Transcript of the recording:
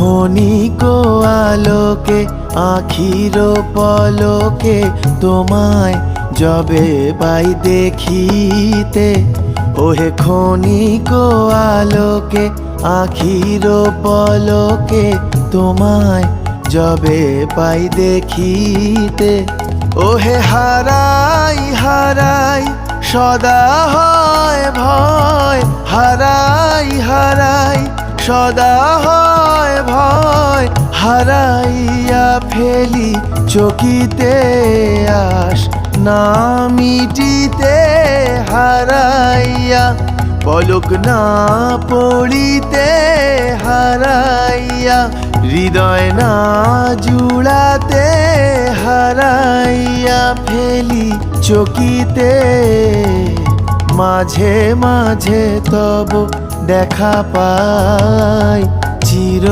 ক্ষণিক আলোকে আখির পলকে তোমায় যবে পাই দেখিতে, ওহে ক্ষণিক আলোকে আখির পলকে তোমায় যবে পাই দেখিতে, ওহে হারাই হারাই সদা হয় ভয়, হারাই হারাই সদা হয় ভয়, হারাইয়া ফেলি চকিতে আস না মিটিতে, হারাইয়া পলক না পড়িতে, হারাইয়া হৃদয় না জুড়াতে, হারাইয়া ফেলি চকিতে। মাঝে মাঝে তব দেখা পাই চির